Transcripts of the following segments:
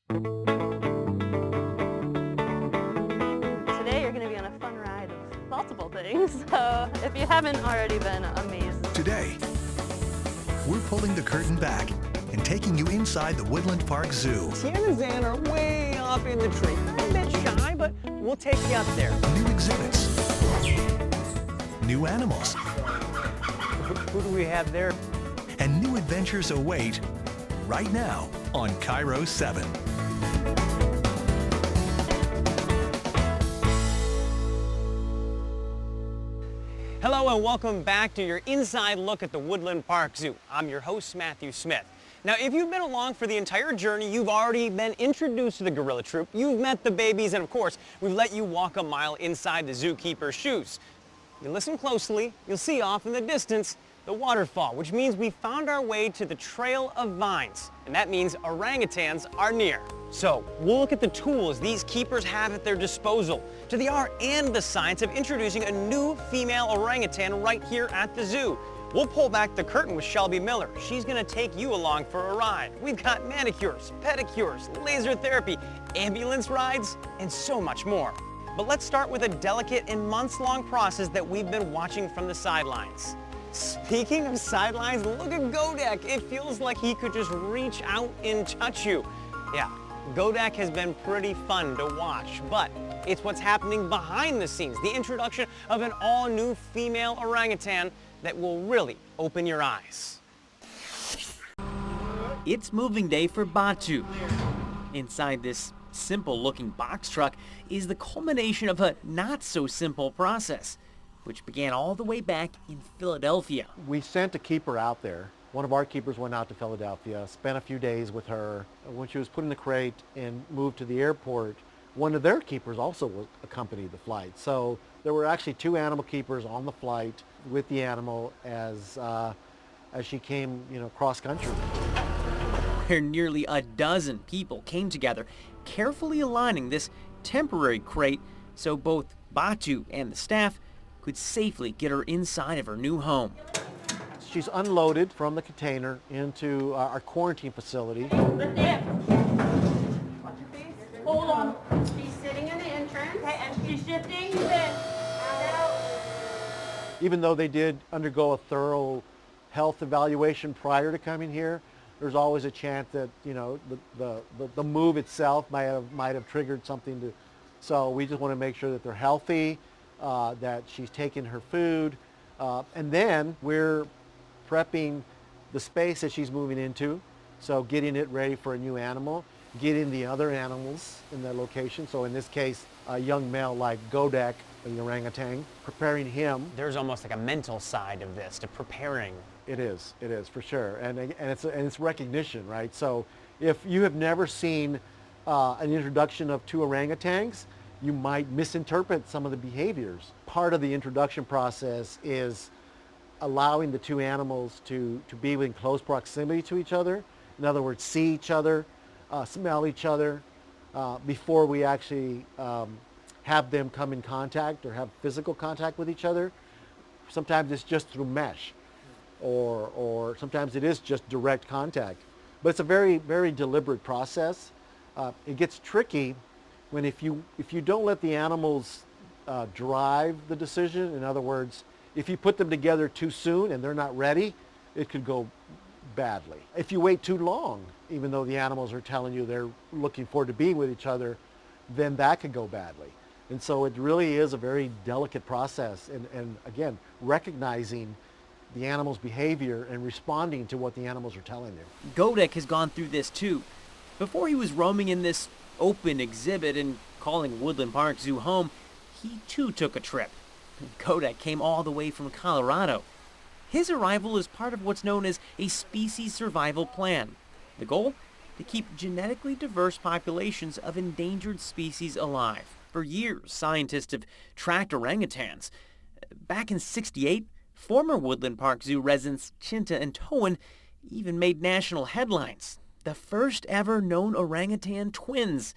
Today you're going to be on a fun ride of multiple things, so if you haven't already been amazed. Today, we're pulling the curtain back and taking you inside the Woodland Park Zoo. Tian and Zan are way up in the tree. They're a bit shy, but we'll take you up there. New exhibits, new animals, Who do we have there? and new adventures await right now on Cairo 7. Hello and welcome back to your inside look at the Woodland Park Zoo. I'm your host, Matthew Smith. Now, if you've been along for the entire journey, you've already been introduced to the gorilla troop, you've met the babies, and of course, we've let you walk a mile inside the zookeeper's shoes. You listen closely, you'll see off in the distance the waterfall, which means we found our way to the Trail of Vines, and that means orangutans are near. So we'll look at the tools these keepers have at their disposal, to the art and the science of introducing a new female orangutan right here at the zoo. We'll pull back the curtain with Shelby Miller. She's gonna take you along for a ride. We've got manicures, pedicures, laser therapy, ambulance rides, and so much more. But let's start with a delicate and months-long process that we've been watching from the sidelines. Speaking of sidelines, look at Godek. It feels like he could just reach out and touch you. Yeah, Godek has been pretty fun to watch, but it's what's happening behind the scenes, the introduction of an all-new female orangutan that will really open your eyes. It's moving day for Batu. Inside this simple-looking box truck is the culmination of a not-so-simple process, which began all the way back in Philadelphia. We sent a keeper out there. One of our keepers went out to Philadelphia, spent a few days with her. When she was put in the crate and moved to the airport, one of their keepers also accompanied the flight. So there were actually two animal keepers on the flight with the animal as she came, cross country. Where nearly a dozen people came together, carefully aligning this temporary crate so both Batu and the staff could safely get her inside of her new home. She's unloaded from the container into our quarantine facility. Lift it. Watch your face. Hold on. She's sitting in the entrance. Okay, and she's shifting. She's in. And out. Even though they did undergo a thorough health evaluation prior to coming here, there's always a chance that the move itself might have triggered something to. So we just want to make sure that they're healthy, that she's taking her food, and then we're prepping the space that she's moving into, so getting it ready for a new animal, getting the other animals in that location. So in this case, a young male like Godek, the orangutan, preparing him. There's almost like a mental side of this, to preparing. It is for sure, and it's recognition, right? So if you have never seen an introduction of two orangutans, you might misinterpret some of the behaviors. Part of the introduction process is allowing the two animals to be within close proximity to each other. In other words, see each other, smell each other, before we actually have them come in contact or have physical contact with each other. Sometimes it's just through mesh, or sometimes it is just direct contact. But it's a very, very deliberate process. It gets tricky when if you don't let the animals drive the decision. In other words, if you put them together too soon and they're not ready, it could go badly. If you wait too long, even though the animals are telling you they're looking forward to being with each other, then that could go badly. And so it really is a very delicate process, and again, recognizing the animal's behavior and responding to what the animals are telling you. Godek has gone through this too. Before he was roaming in this open exhibit and calling Woodland Park Zoo home, he too took a trip. Godek came all the way from Colorado. His arrival is part of what's known as a species survival plan. The goal? To keep genetically diverse populations of endangered species alive. For years, scientists have tracked orangutans. Back in '68, former Woodland Park Zoo residents Chinta and Towan even made national headlines. The first ever known orangutan twins.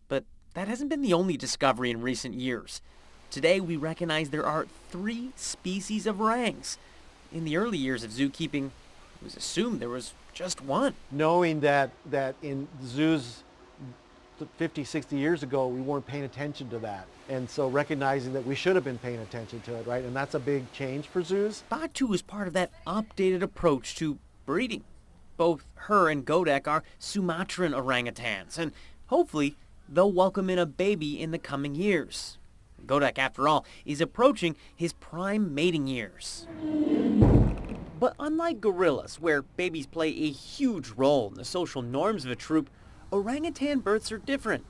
But that hasn't been the only discovery in recent years. Today, we recognize there are 3 species of orangs. In the early years of zookeeping, it was assumed there was just one. Knowing that in zoos 50, 60 years ago, we weren't paying attention to that. And so recognizing that we should have been paying attention to it, right? And that's a big change for zoos. Batu is part of that updated approach to breeding. Both her and Godek are Sumatran orangutans, and hopefully they'll welcome in a baby in the coming years. Godek, after all, is approaching his prime mating years. But unlike gorillas, where babies play a huge role in the social norms of a troop, orangutan births are different.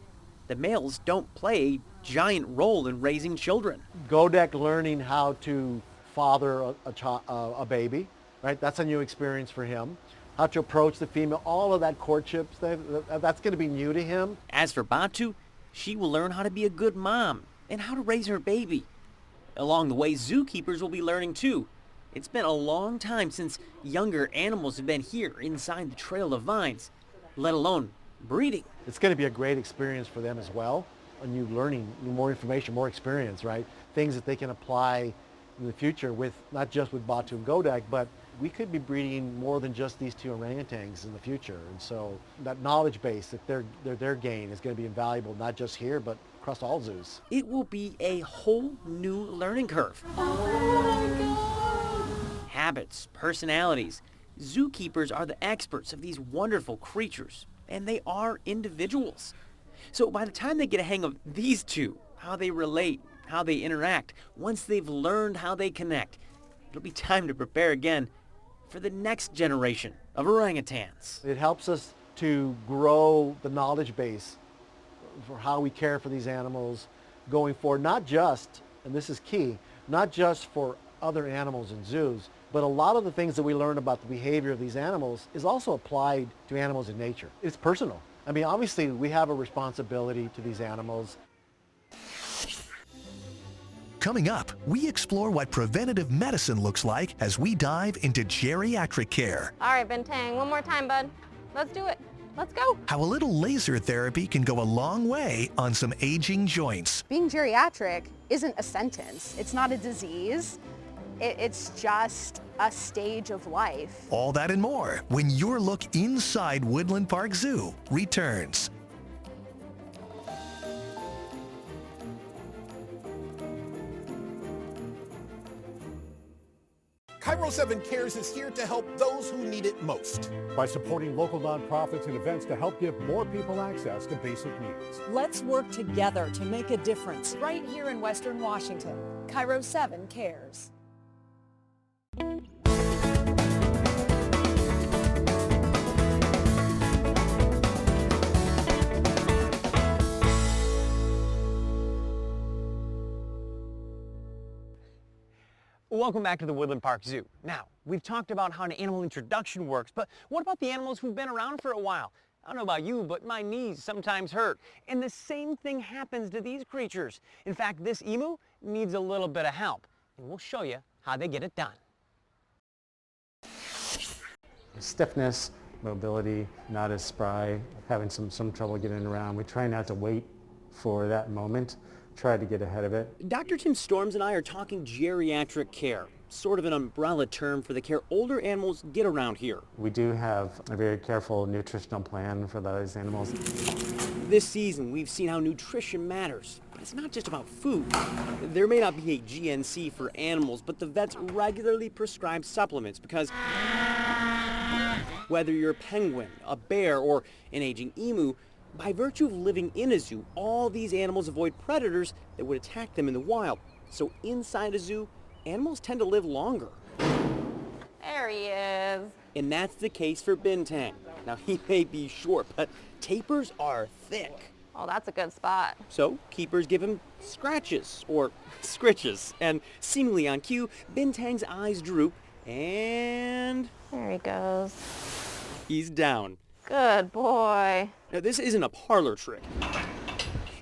The males don't play a giant role in raising children. Godek learning how to father a baby, right? That's a new experience for him. How to approach the female, all of that courtship, that's going to be new to him. As for Batu, she will learn how to be a good mom and how to raise her baby. Along the way, zookeepers will be learning too. It's been a long time since younger animals have been here inside the Trail of Vines, let alone breeding. It's going to be a great experience for them as well. A new learning, more information, more experience, right? Things that they can apply in the future with, not just with Batu and Godek, but we could be breeding more than just these two orangutans in the future. And so that knowledge base that their gain is going to be invaluable, not just here, but across all zoos. It will be a whole new learning curve. Habits, personalities. Zookeepers are the experts of these wonderful creatures, and they are individuals. So by the time they get a hang of these two, how they relate, how they interact, once they've learned how they connect, it'll be time to prepare again for the next generation of orangutans. It helps us to grow the knowledge base for how we care for these animals going forward, not just, and this is key, not just for other animals in zoos, but a lot of the things that we learn about the behavior of these animals is also applied to animals in nature. It's personal. I mean, obviously we have a responsibility to these animals. Coming up, we explore what preventative medicine looks like as we dive into geriatric care. All right, Bintang, one more time, bud. Let's do it. Let's go. How a little laser therapy can go a long way on some aging joints. Being geriatric isn't a sentence. It's not a disease. It's just a stage of life. All that and more when your look inside Woodland Park Zoo returns. Cairo 7 Cares is here to help those who need it most. By supporting local nonprofits and events to help give more people access to basic needs. Let's work together to make a difference right here in Western Washington. Cairo 7 Cares. Welcome back to the Woodland Park Zoo. Now, we've talked about how an animal introduction works, but what about the animals who've been around for a while? I don't know about you, but my knees sometimes hurt. And the same thing happens to these creatures. In fact, this emu needs a little bit of help, and we'll show you how they get it done. Stiffness, mobility, not as spry, having some trouble getting around. We try not to wait for that moment. Try to get ahead of it. Dr. Tim Storms and I are talking geriatric care, sort of an umbrella term for the care older animals get around here. We do have a very careful nutritional plan for those animals. This season, we've seen how nutrition matters, but it's not just about food. There may not be a GNC for animals, but the vets regularly prescribe supplements because whether you're a penguin, a bear, or an aging emu, by virtue of living in a zoo, all these animals avoid predators that would attack them in the wild. So inside a zoo, animals tend to live longer. There he is. And that's the case for Bintang. Now, he may be short, but tapers are thick. Oh, that's a good spot. So keepers give him scratches, or scritches. And seemingly on cue, Bintang's eyes droop, and There he goes. he's down. Good boy. Now, this isn't a parlor trick.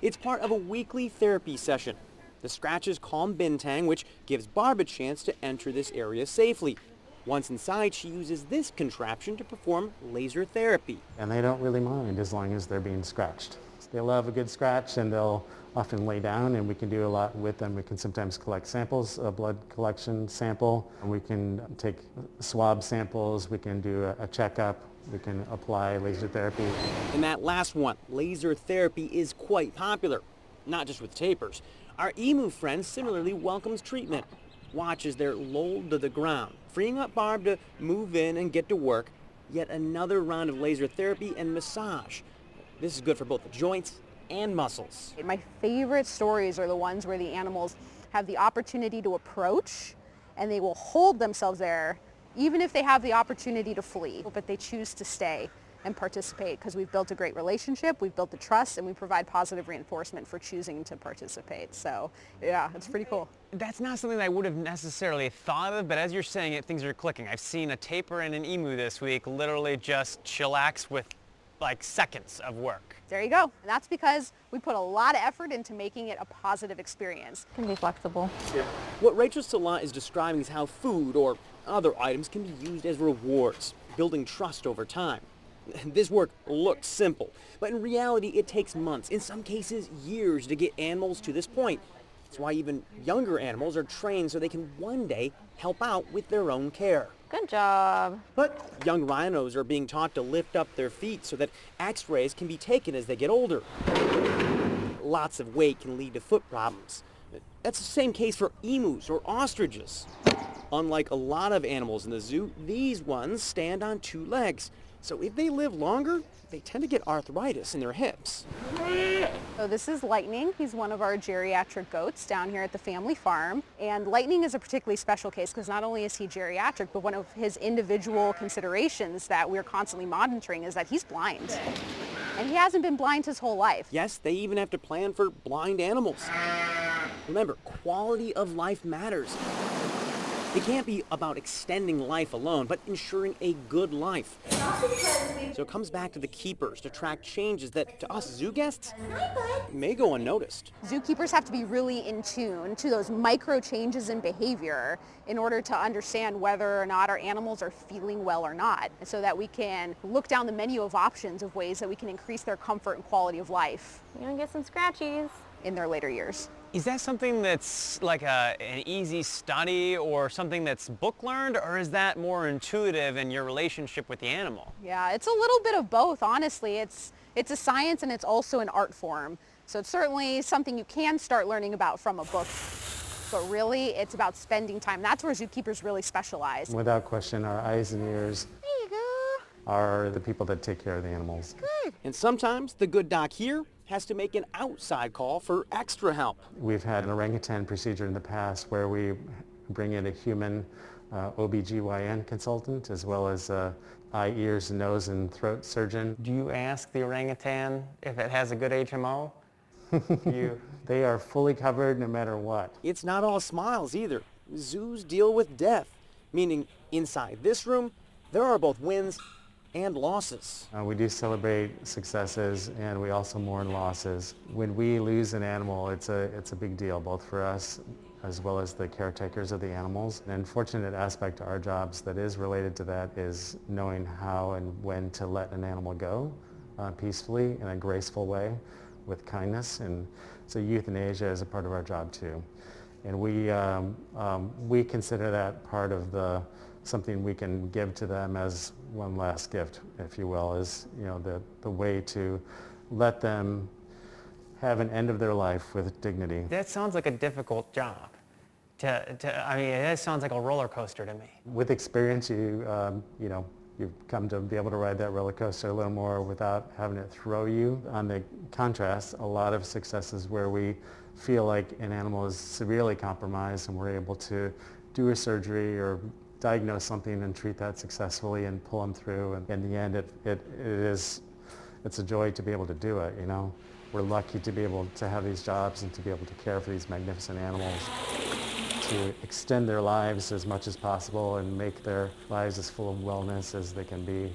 It's part of a weekly therapy session. The scratches calm Bintang, which gives Barb a chance to enter this area safely. Once inside, she uses this contraption to perform laser therapy. And they don't really mind as long as they're being scratched. They love a good scratch, and they'll often lay down, and we can do a lot with them. We can sometimes collect samples, a blood collection sample. And we can take swab samples. We can do a checkup. we can apply laser therapy. And that last one, laser therapy, is quite popular, not just with tapers. Our emu friend similarly welcomes treatment. Watch as they're lulled to the ground, freeing up Barb to move in and get to work. Yet another round of laser therapy and massage. This is good for both the joints and muscles. My favorite stories are the ones where the animals have the opportunity to approach and they will hold themselves there even if they have the opportunity to flee, but they choose to stay and participate because we've built a great relationship, we've built the trust, and we provide positive reinforcement for choosing to participate. So yeah, it's pretty cool. That's not something that I would have necessarily thought of, but as you're saying it, things are clicking. I've seen a tapir and an emu this week literally just chillax with like seconds of work. There you go. And that's because we put a lot of effort into making it a positive experience. Can be flexible. What Rachel Salat is describing is how food or other items can be used as rewards, building trust over time. This work looks simple, but in reality it takes months, in some cases years, to get animals to this point. That's why even younger animals are trained so they can one day help out with their own care. Good job. But young rhinos are being taught to lift up their feet so that x-rays can be taken as they get older. Lots of weight can lead to foot problems. That's the same case for emus or ostriches. Unlike a lot of animals in the zoo, these ones stand on two legs. So if they live longer, they tend to get arthritis in their hips. So this is Lightning. He's one of our geriatric goats down here at the family farm. And Lightning is a particularly special case because not only is he geriatric, but one of his individual considerations that we're constantly monitoring is that he's blind. And he hasn't been blind his whole life. Yes, they even have to plan for blind animals. Remember, quality of life matters. It can't be about extending life alone, but ensuring a good life. So it comes back to the keepers to track changes that, to us zoo guests, may go unnoticed. Zookeepers have to be really in tune to those micro changes in behavior in order to understand whether or not our animals are feeling well or not, so that we can look down the menu of options of ways that we can increase their comfort and quality of life. You're gonna get some scratchies in their later years. Is that something that's like an easy study or something that's book learned, or is that more intuitive in your relationship with the animal? Yeah, it's a little bit of both, honestly. It's a science and it's also an art form. So it's certainly something you can start learning about from a book, but really it's about spending time. That's where zookeepers really specialize. Without question, our eyes and ears There you go. are the people that take care of the animals. Good. And sometimes the good doc here has to make an outside call for extra help. We've had an orangutan procedure in the past where we bring in a human OBGYN consultant as well as eye, ears, nose, and throat surgeon. Do you ask the orangutan if it has a good HMO? They are fully covered no matter what. It's not all smiles either. Zoos deal with death, meaning inside this room, there are both wins and losses. We do celebrate successes and we also mourn losses. When we lose an animal, it's a big deal, both for us as well as the caretakers of the animals. An unfortunate aspect to our jobs that is related to that is knowing how and when to let an animal go peacefully in a graceful way with kindness. And so euthanasia is a part of our job too. And we consider that part of something we can give to them as one last gift, if you will, is the way to let them have an end of their life with dignity. That sounds like a difficult job. It sounds like a roller coaster to me. With experience, you've come to be able to ride that roller coaster a little more without having it throw you. On the contrast, a lot of successes where we feel like an animal is severely compromised and we're able to do a surgery or diagnose something and treat that successfully and pull them through. And in the end, it's a joy to be able to do it, We're lucky to be able to have these jobs and to be able to care for these magnificent animals, to extend their lives as much as possible and make their lives as full of wellness as they can be.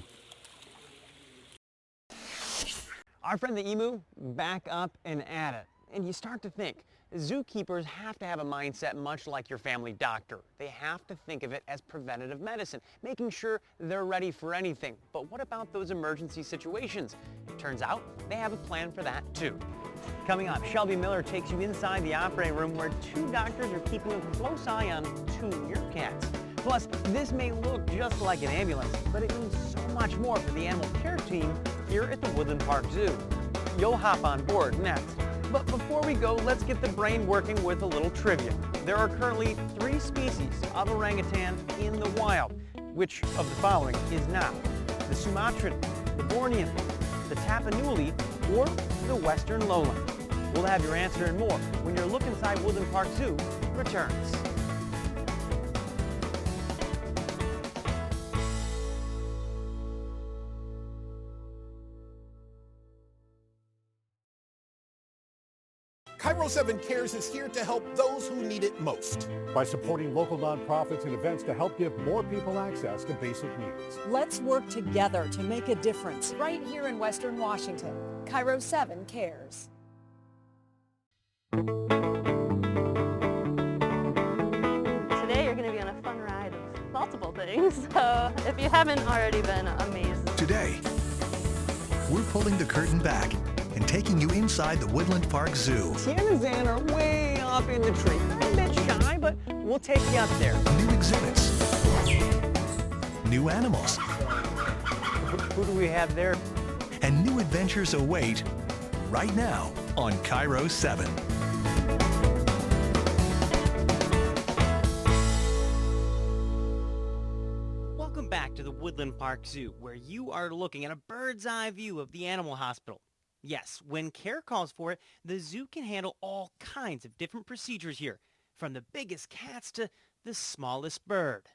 Our friend the emu, back up and at it. And you start to think, zookeepers have to have a mindset much like your family doctor. They have to think of it as preventative medicine, making sure they're ready for anything. But what about those emergency situations? It turns out they have a plan for that too. Coming up, Shelby Miller takes you inside the operating room where two doctors are keeping a close eye on two meerkats. Plus, this may look just like an ambulance, but it means so much much more for the animal care team here at the Woodland Park Zoo. You'll hop on board next. But before we go, let's get the brain working with a little trivia. There are currently 3 species of orangutan in the wild. Which of the following is not? The Sumatran, the Bornean, the Tapanuli, or the Western lowland? We'll have your answer and more when your Look Inside Woodland Park Zoo returns. Cairo 7 Cares is here to help those who need it most. By supporting local nonprofits and events to help give more people access to basic needs. Let's work together to make a difference right here in Western Washington. Cairo 7 Cares. Today you're going to be on a fun ride of multiple things, so if you haven't already been amazed. Today, we're pulling the curtain back and taking you inside the Woodland Park Zoo. Tiana and Zan are way up in the tree. They're a bit shy, but we'll take you up there. New exhibits. New animals. Who do we have there? And new adventures await right now on Cairo 7. Welcome back to the Woodland Park Zoo, where you are looking at a bird's eye view of the animal hospital. Yes, when care calls for it, the zoo can handle all kinds of different procedures here, from the biggest cats to the smallest bird.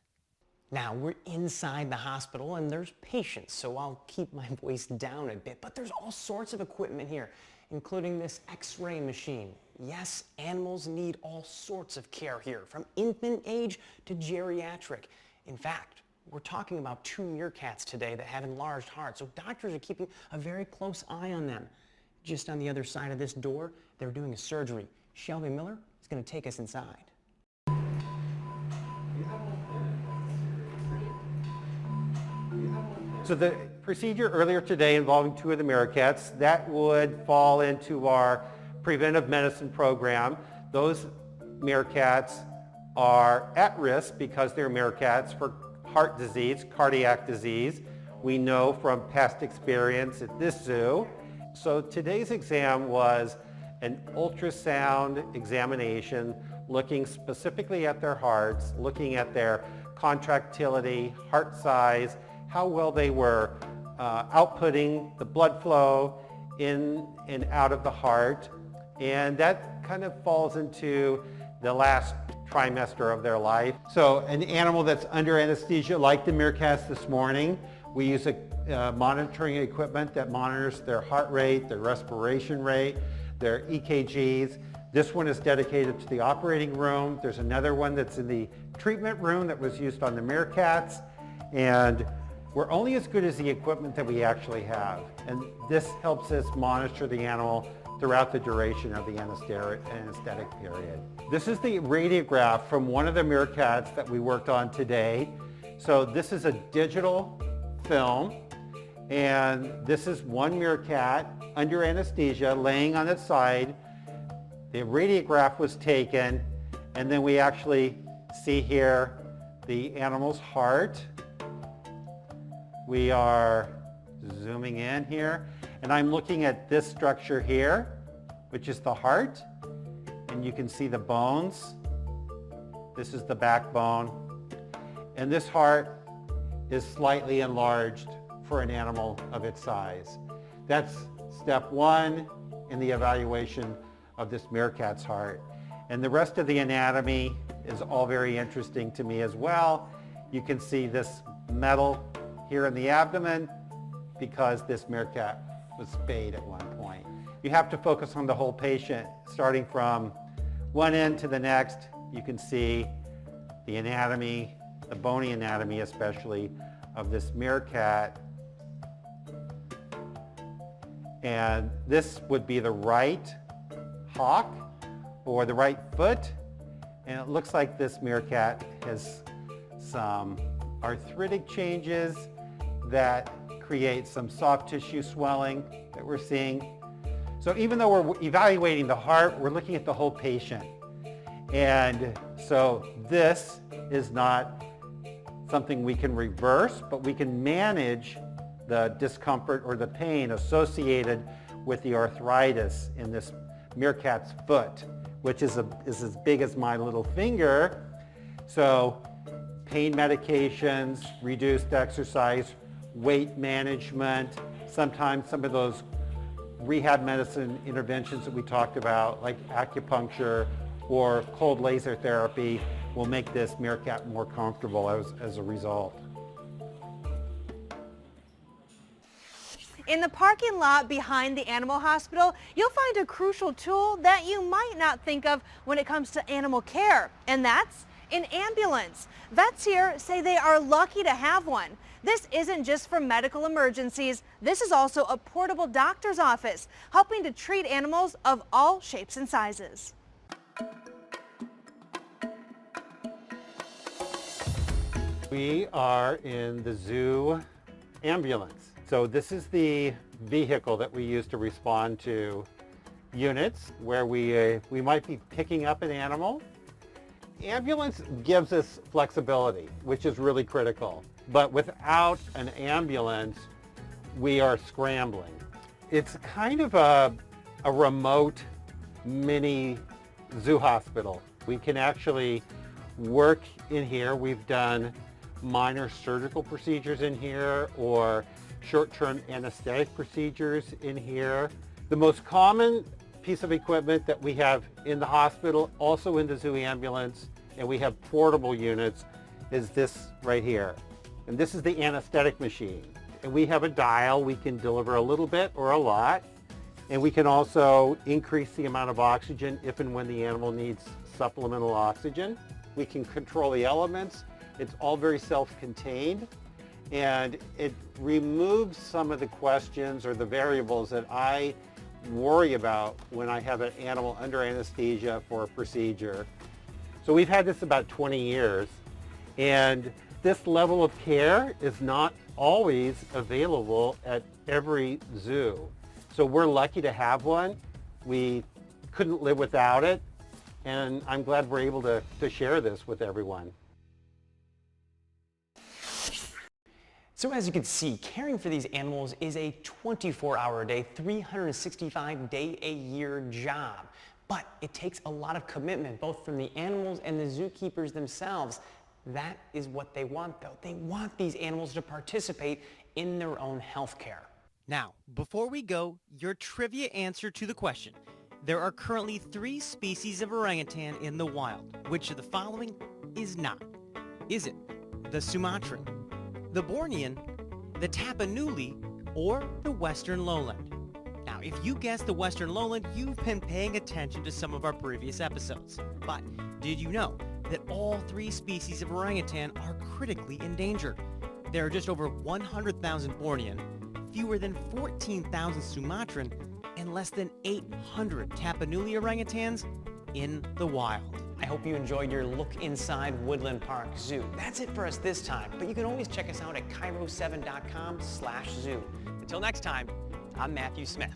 Now, we're inside the hospital and there's patients, so I'll keep my voice down a bit, but there's all sorts of equipment here, including this X-ray machine. Yes, animals need all sorts of care here, from infant age to geriatric. In fact, we're talking about 2 meerkats today that have enlarged hearts, so doctors are keeping a very close eye on them. Just on the other side of this door, they're doing a surgery. Shelby Miller is going to take us inside. So the procedure earlier today involving 2 of the meerkats, that would fall into our preventive medicine program. Those meerkats are at risk because they're meerkats for heart disease, cardiac disease. We know from past experience at this zoo. So today's exam was an ultrasound examination looking specifically at their hearts, looking at their contractility, heart size, how well they were outputting the blood flow in and out of the heart. And that kind of falls into the last trimester of their life. So an animal that's under anesthesia, like the meerkats this morning, we use a monitoring equipment that monitors their heart rate, their respiration rate, their EKGs. This one is dedicated to the operating room. There's another one that's in the treatment room that was used on the meerkats. And we're only as good as the equipment that we actually have. And this helps us monitor the animal throughout the duration of the anesthetic period. This is the radiograph from one of the meerkats that we worked on today. So this is a digital film, and this is one meerkat under anesthesia laying on its side. The radiograph was taken, and then we actually see here the animal's heart. We are zooming in here, and I'm looking at this structure here, which is the heart, and you can see the bones. This is the backbone, and this heart is slightly enlarged for an animal of its size. That's step 1 in the evaluation of this meerkat's heart. And the rest of the anatomy is all very interesting to me as well. You can see this metal here in the abdomen because this meerkat was spayed at one point. You have to focus on the whole patient, starting from one end to the next. You can see the anatomy, the bony anatomy especially, of this meerkat. And this would be the right hock or the right foot. And it looks like this meerkat has some arthritic changes that create some soft tissue swelling that we're seeing. So even though we're evaluating the heart, we're looking at the whole patient. And so this is not something we can reverse, but we can manage the discomfort or the pain associated with the arthritis in this meerkat's foot, which is as big as my little finger. So pain medications, reduced exercise, weight management, sometimes some of those rehab medicine interventions that we talked about, like acupuncture or cold laser therapy, will make this meerkat more comfortable as a result. In the parking lot behind the animal hospital, you'll find a crucial tool that you might not think of when it comes to animal care, and that's an ambulance. Vets here say they are lucky to have one. This isn't just for medical emergencies. This is also a portable doctor's office, helping to treat animals of all shapes and sizes. We are in the zoo ambulance. So this is the vehicle that we use to respond to units where we might be picking up an animal. Ambulance gives us flexibility, which is really critical. But without an ambulance, we are scrambling. It's kind of a remote mini zoo hospital. We can actually work in here. We've done minor surgical procedures in here or short-term anesthetic procedures in here. The most common piece of equipment that we have in the hospital, also in the zoo ambulance, and we have portable units, is this right here. And this is the anesthetic machine. And we have a dial. We can deliver a little bit or a lot. And we can also increase the amount of oxygen if and when the animal needs supplemental oxygen. We can control the elements. It's all very self-contained. And it removes some of the questions or the variables that I worry about when I have an animal under anesthesia for a procedure. So we've had this about 20 years, and this level of care is not always available at every zoo. So we're lucky to have one. We couldn't live without it, and I'm glad we're able to share this with everyone. So as you can see, caring for these animals is a 24-hour-a-day, 365-day-a-year job. But it takes a lot of commitment, both from the animals and the zookeepers themselves. That is what they want, though. They want these animals to participate in their own health care. Now, before we go, your trivia answer to the question. There are currently 3 species of orangutan in the wild. Which of the following is not? Is it the Sumatran, the Bornean, the Tapanuli, or the Western Lowland? Now, if you guessed the Western Lowland, you've been paying attention to some of our previous episodes. But did you know that all 3 species of orangutan are critically endangered? There are just over 100,000 Bornean, fewer than 14,000 Sumatran, and less than 800 Tapanuli orangutans in the wild. I hope you enjoyed your look inside Woodland Park Zoo. That's it for us this time, but you can always check us out at cairo7.com/zoo. Until next time, I'm Matthew Smith.